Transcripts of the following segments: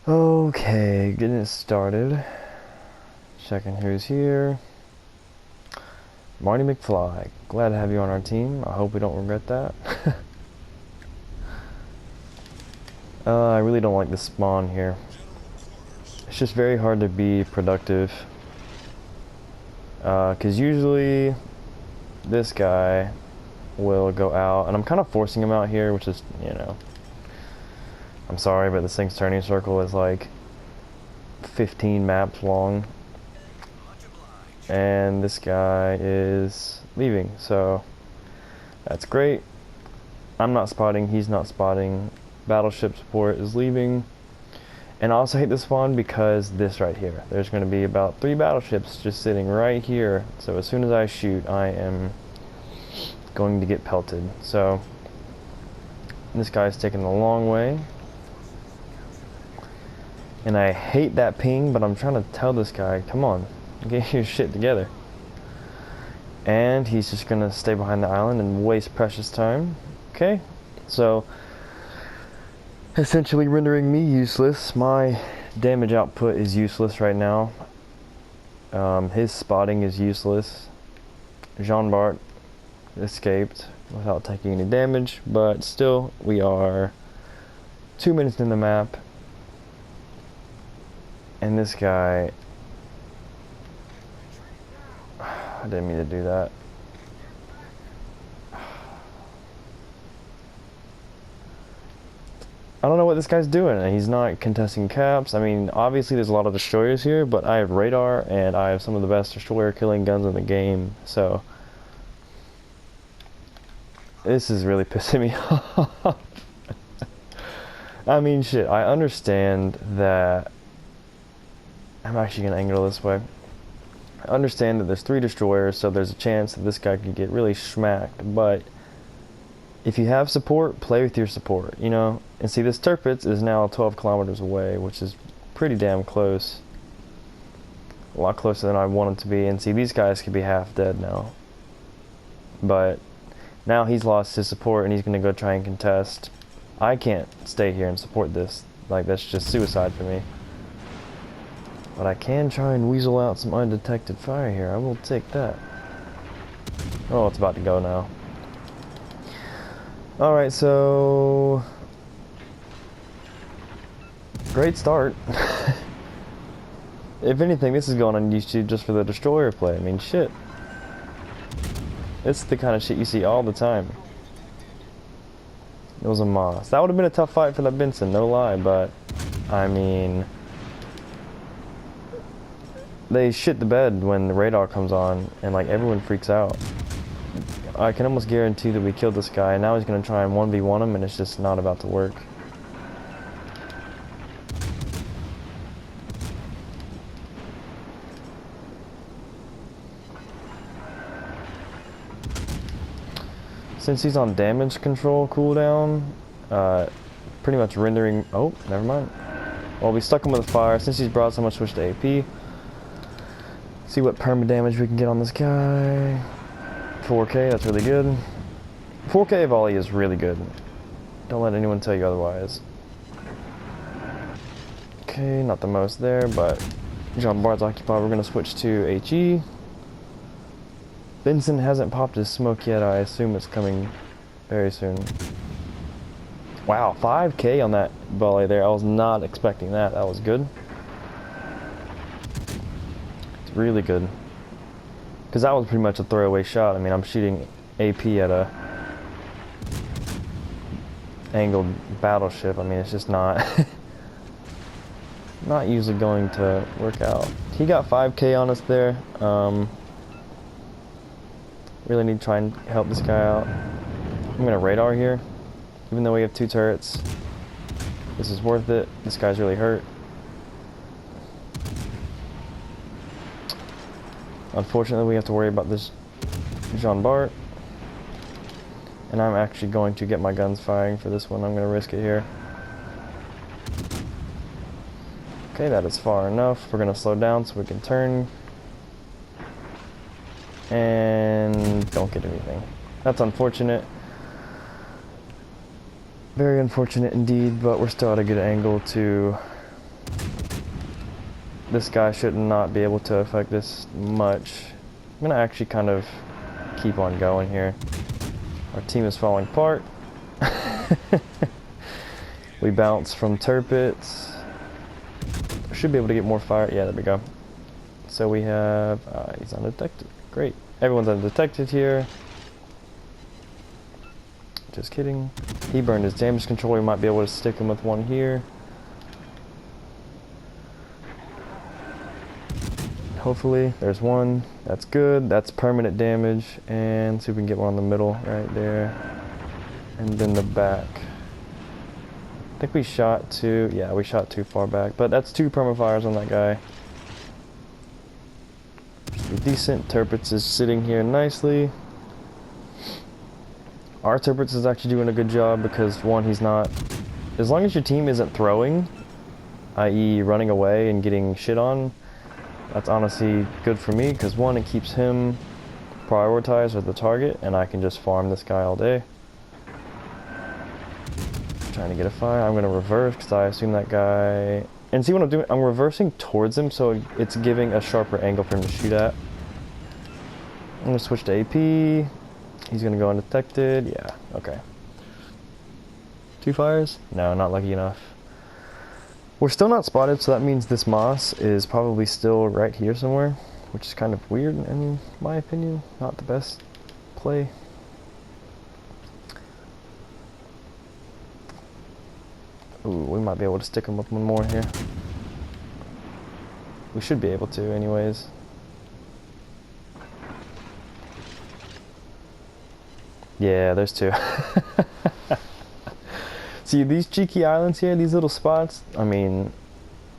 Okay, getting it started. Checking who's here. Marty McFly. Glad to have you on our team. I hope we don't regret that. I really don't like the spawn here. It's just very hard to be productive. Because usually this guy will go out, and I'm kind of forcing him out here, which is, I'm sorry, but this thing's turning circle is like 15 maps long. And this guy is leaving, so that's great. I'm not spotting, he's not spotting. Battleship support is leaving. And I also hate this spawn because this right here. There's going to be about 3 battleships just sitting right here. So as soon as I shoot, I am going to get pelted. So this guy's taking the long way. And I hate that ping, but I'm trying to tell this guy, come on, get your shit together. And he's just going to stay behind the island and waste precious time. Okay, so essentially rendering me useless. My damage output is useless right now. His spotting is useless. Jean Bart escaped without taking any damage, but still, we are 2 minutes in the map. And this guy, I didn't mean to do that. I don't know what this guy's doing. He's not contesting caps. I mean, obviously there's a lot of destroyers here, but I have radar and I have some of the best destroyer killing guns in the game, so this is really pissing me off. I mean, shit, I understand that I'm actually gonna angle this way. I understand that there's 3 destroyers, so there's a chance that this guy could get really smacked, but if you have support, play with your support, And see, this Tirpitz is now 12 kilometers away, which is pretty damn close. A lot closer than I want it to be, and see, these guys could be half dead now. But now he's lost his support, and he's gonna go try and contest. I can't stay here and support this. Like, that's just suicide for me. But I can try and weasel out some undetected fire here. I will take that. Oh, it's about to go now. Alright, so great start. If anything, this is going on YouTube just for the destroyer play. I mean, shit. It's the kind of shit you see all the time. It was a Moss. That would have been a tough fight for that Benson, no lie, but I mean, they shit the bed when the radar comes on and like everyone freaks out. I can almost guarantee that we killed this guy, and now he's going to try and 1v1 him, and it's just not about to work. Since he's on damage control cooldown, pretty much rendering... Oh, never mind. Well, we stuck him with a fire. Since he's broad, so I'm going to switch to AP. See what perma damage we can get on this guy. 4K, that's really good. 4K volley is really good. Don't let anyone tell you otherwise. Okay, not the most there, but Jean Bart's occupied. We're going to switch to HE. Benson hasn't popped his smoke yet. I assume it's coming very soon. Wow, 5K on that volley there. I was not expecting that. That was good. It's really good. Because that was pretty much a throwaway shot. I mean, I'm shooting AP at a angled battleship. I mean, it's just not not usually going to work out. He got 5K on us there. Really need to try and help this guy out. I'm gonna radar here, even though we have 2 turrets. This is worth it. This guy's really hurt. Unfortunately, we have to worry about this Jean Bart. And I'm actually going to get my guns firing for this one. I'm going to risk it here. Okay, that is far enough. We're going to slow down so we can turn. And don't get anything. That's unfortunate. Very unfortunate indeed, but we're still at a good angle to This guy should not be able to affect this much. I'm gonna actually kind of keep on going here. Our team is falling apart. We bounce from turpits. Should be able to get more fire. Yeah, there we go. So we have, he's undetected. Great. Everyone's undetected here. Just kidding. He burned his damage control. We might be able to stick him with one here. Hopefully, there's one. That's good. That's permanent damage. And see if we can get one on the middle right there. And then the back. I think we shot too. Yeah, we shot too far back. But that's 2 permafires on that guy. Decent. Turpits is sitting here nicely. Our Turpits is actually doing a good job because, one, he's not... As long as your team isn't throwing, i.e. running away and getting shit on, that's honestly good for me because, one, it keeps him prioritized as the target and I can just farm this guy all day. Trying to get a fire. I'm going to reverse because I assume that guy... And see what I'm doing? I'm reversing towards him so it's giving a sharper angle for him to shoot at. I'm going to switch to AP. He's going to go undetected. Yeah, okay. 2 fires? No, not lucky enough. We're still not spotted, so that means this moss is probably still right here somewhere, which is kind of weird in my opinion. Not the best play. Ooh, we might be able to stick him with one more here. We should be able to anyways. Yeah, there's 2. See, these cheeky islands here, these little spots, I mean,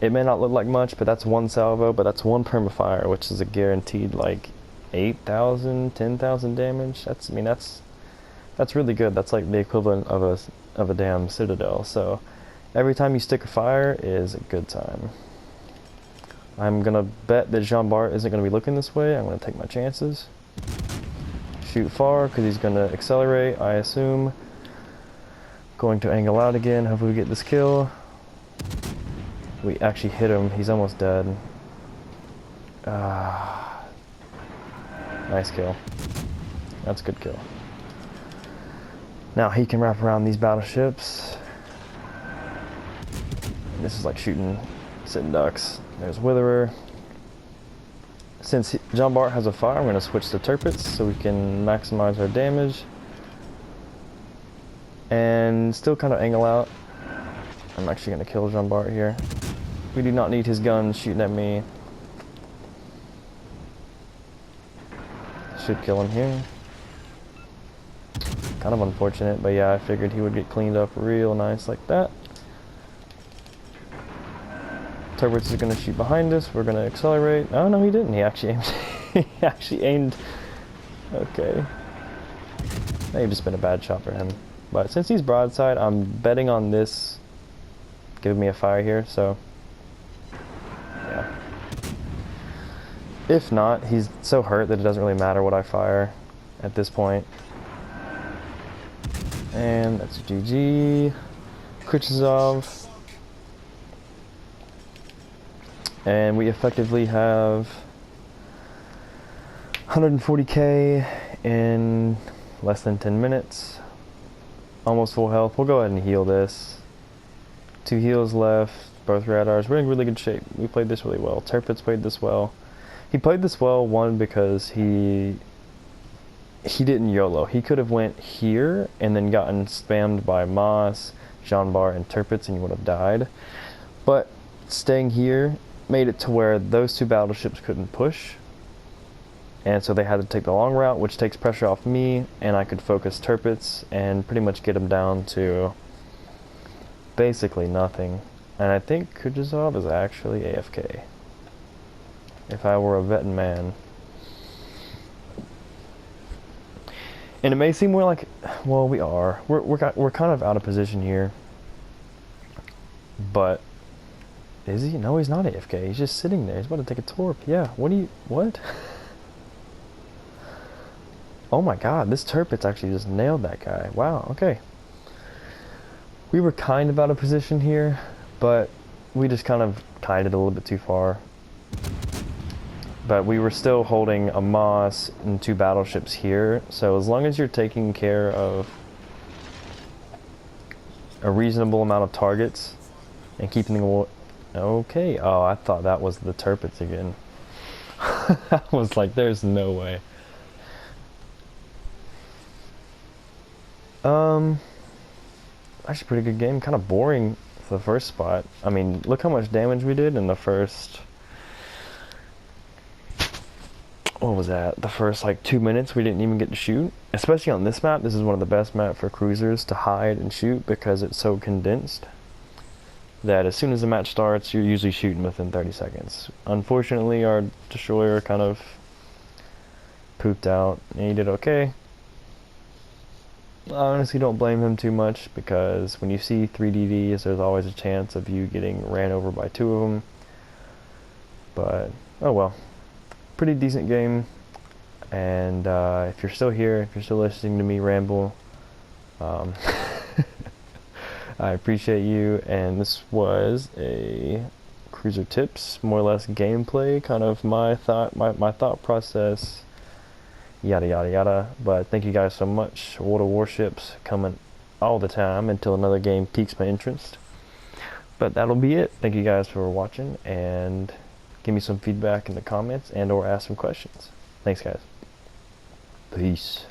it may not look like much, but that's 1 salvo, but that's 1 permafire, which is a guaranteed, like, 8,000, 10,000 damage. That's, I mean, that's really good. That's like the equivalent of a damn citadel. So every time you stick a fire is a good time. I'm gonna bet that Jean Bart isn't gonna be looking this way. I'm gonna take my chances. Shoot far because he's gonna accelerate, I assume. Going to angle out again. Hopefully we get this kill. We actually hit him. He's almost dead. Nice kill. That's a good kill. Now he can wrap around these battleships. This is like shooting sitting ducks. There's Witherer. Since Jean Bart has a fire, I'm going to switch to Turpits so we can maximize our damage. And still kind of angle out. I'm actually going to kill Jean Bart here. We do not need his guns shooting at me. Should kill him here. Kind of unfortunate, but yeah, I figured he would get cleaned up real nice like that. Turpits is going to shoot behind us. We're going to accelerate. Oh, no, he didn't. He actually aimed. He actually aimed. Okay. May have just been a bad shot for him. But since he's broadside, I'm betting on this giving me a fire here, so yeah. If not, he's so hurt that it doesn't really matter what I fire at this point. And that's GG. Kuchazov. And we effectively have 140k in less than 10 minutes. Almost full health. We'll go ahead and heal this. 2 heals left. Both radars. We're in really good shape. We played this really well. Turpits played this well. He played this well, one, because he didn't YOLO. He could have went here and then gotten spammed by Moss, Jean Bart, and Turpits and he would have died. But staying here made it to where those 2 battleships couldn't push. And so they had to take the long route, which takes pressure off me, and I could focus Turpits and pretty much get him down to basically nothing. And I think Kuchazov is actually AFK. If I were a veteran man. And it may seem more like, well, we are. We're kind of out of position here. But is he? No, he's not AFK. He's just sitting there. He's about to take a torp. Yeah. What? Oh my god, this Turpits actually just nailed that guy. Wow, okay. We were kind of out of position here, but we just kind of kited a little bit too far. but we were still holding a Moss and 2 battleships here. So as long as you're taking care of a reasonable amount of targets and keeping the war. Okay. Oh, I thought that was the Turpits again. I was like, there's no way. Actually, pretty good game. Kind of boring for the first spot. I mean, look how much damage we did in the first. What was that? The first like 2 minutes we didn't even get to shoot. Especially on this map, this is one of the best maps for cruisers to hide and shoot because it's so condensed that as soon as the match starts, you're usually shooting within 30 seconds. Unfortunately, our destroyer kind of pooped out, and he did okay. I honestly don't blame him too much because when you see 3DDs, there's always a chance of you getting ran over by 2 of them. But, oh well. Pretty decent game. And if you're still here, if you're still listening to me ramble, I appreciate you. And this was a Cruiser Tips, more or less gameplay, kind of my thought process, yada yada yada. But thank you guys so much. World of Warships coming all the time until another game piques my interest. But that'll be it. Thank you guys for watching, and give me some feedback in the comments and or ask some questions. Thanks guys. Peace.